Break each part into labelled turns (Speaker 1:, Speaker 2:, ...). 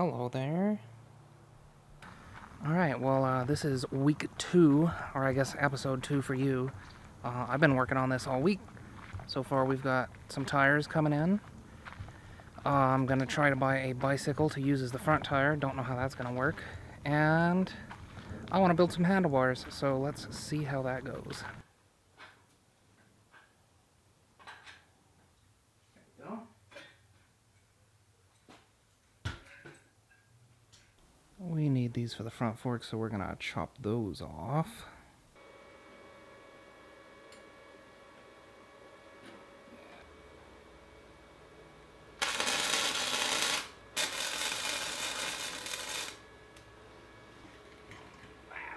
Speaker 1: Hello there. Alright, well, this is week 2, or I guess episode 2 for you. I've been working on this all week. So far we've got some tires coming in. I'm going to try to buy a bicycle to use as the front tire. Don't know how that's going to work. And I want to build some handlebars, so let's see how that goes. There we go. We need these for the front forks, so we're going to chop those off.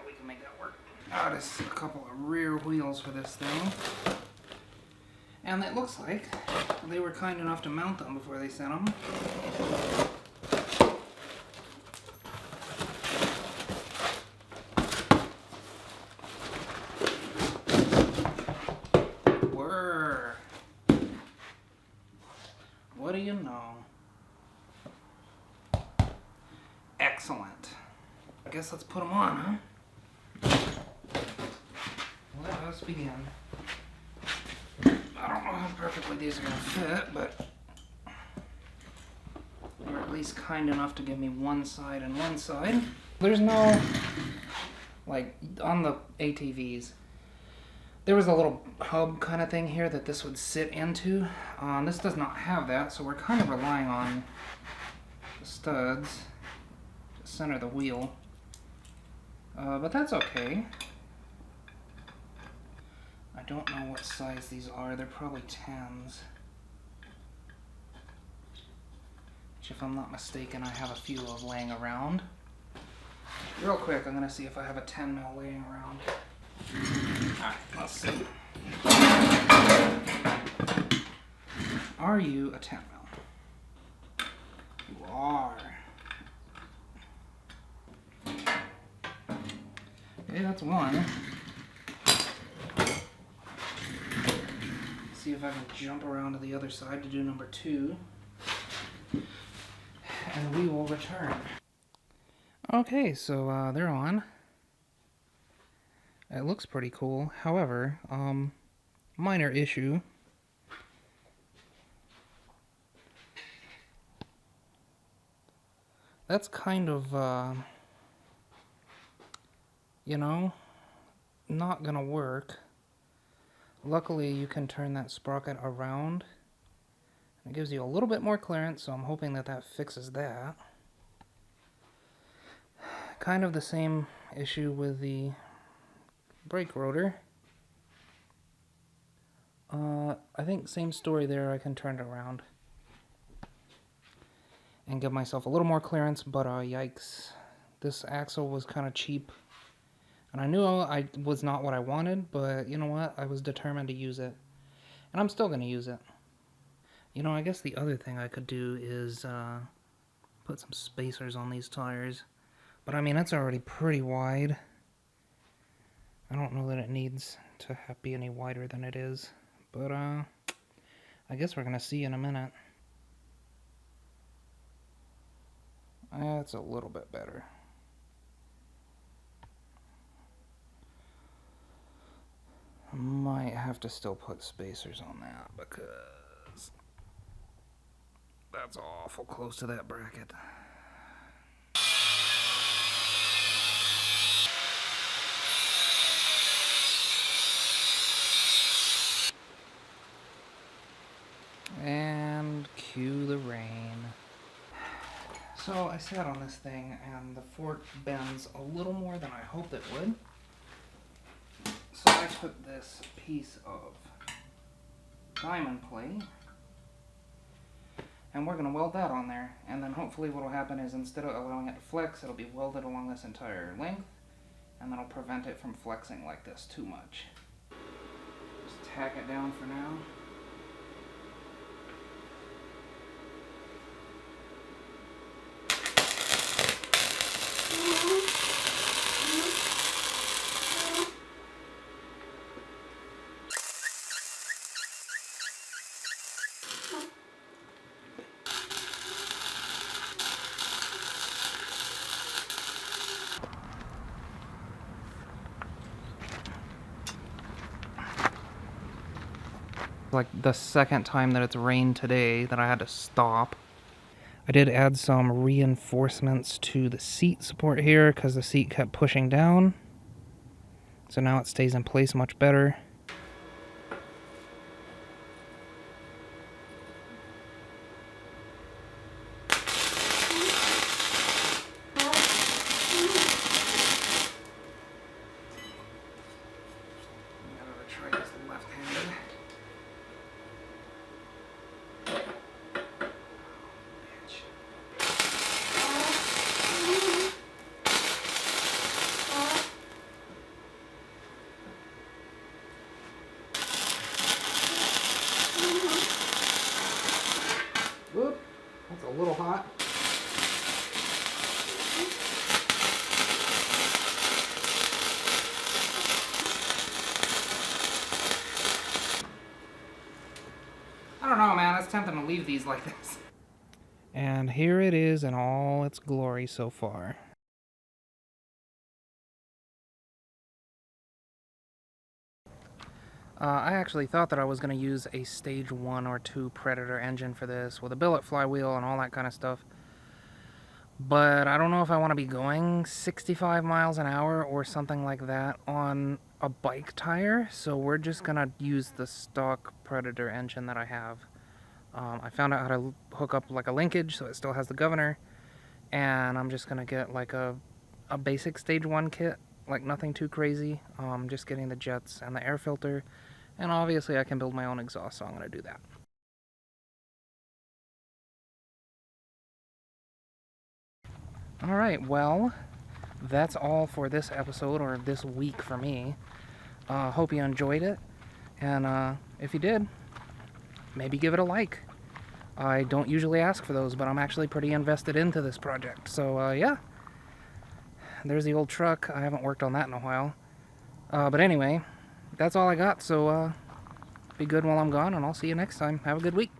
Speaker 1: We can make that work. Just a couple of rear wheels for this thing. And it looks like they were kind enough to mount them before they sent them. What do you know? Excellent. I guess let's put them on, huh? Let us begin. I don't know how perfectly these are going to fit, but they're at least kind enough to give me one side and one side. There's no, like, on the ATVs, there was a little hub kind of thing here that this would sit into. This does not have that, so we're kind of relying on the studs to center the wheel. But that's okay. I don't know what size these are. They're probably 10s. Which, if I'm not mistaken, I have a few of laying around. Real quick, I'm going to see if I have a 10 mil laying around. Alright, let's see. Are you a 10 mil? You are. Okay, that's one. See if I can jump around to the other side to do number 2. And we will return. Okay, so they're on. It looks pretty cool. However, minor issue. That's kind of, you know, not gonna work. Luckily, you can turn that sprocket around. It gives you a little bit more clearance, so I'm hoping that that fixes that. Kind of the same issue with the brake rotor. I think same story there. I can turn it around and give myself a little more clearance, but yikes. This axle was kind of cheap. And I knew I was not what I wanted, but you know what? I was determined to use it. And I'm still going to use it. You know, I guess the other thing I could do is put some spacers on these tires. But I mean, it's already pretty wide. I don't know that it needs to be any wider than it is. But I guess we're going to see in a minute. That's a little bit better. I might have to still put spacers on that because that's awful close to that bracket. And cue the rain. So I sat on this thing and the fork bends a little more than I hoped it would. So I took this piece of diamond plate and we're going to weld that on there, and then hopefully what will happen is instead of allowing it to flex, it'll be welded along this entire length, and that'll prevent it from flexing like this too much. Just tack it down for now. Like the second time that it's rained today that I had to stop. I did add some reinforcements to the seat support here because the seat kept pushing down. So now it stays in place much better. Whoop, that's a little hot. I don't know, man. It's tempting to leave these like this. And here it is in all its glory so far. I actually thought that I was going to use a stage 1 or 2 Predator engine for this with a billet flywheel and all that kind of stuff. But I don't know if I want to be going 65 miles an hour or something like that on a bike tire, so we're just going to use the stock Predator engine that I have. I found out how to hook up like a linkage so it still has the governor, and I'm just going to get like a basic stage 1 kit, like nothing too crazy, just getting the jets and the air filter. And obviously I can build my own exhaust, so I'm going to do that. Alright, well, that's all for this episode, or this week for me. Hope you enjoyed it, and if you did, maybe give it a like. I don't usually ask for those, but I'm actually pretty invested into this project. So, yeah. There's the old truck. I haven't worked on that in a while. But anyway, that's all I got, so be good while I'm gone, and I'll see you next time. Have a good week.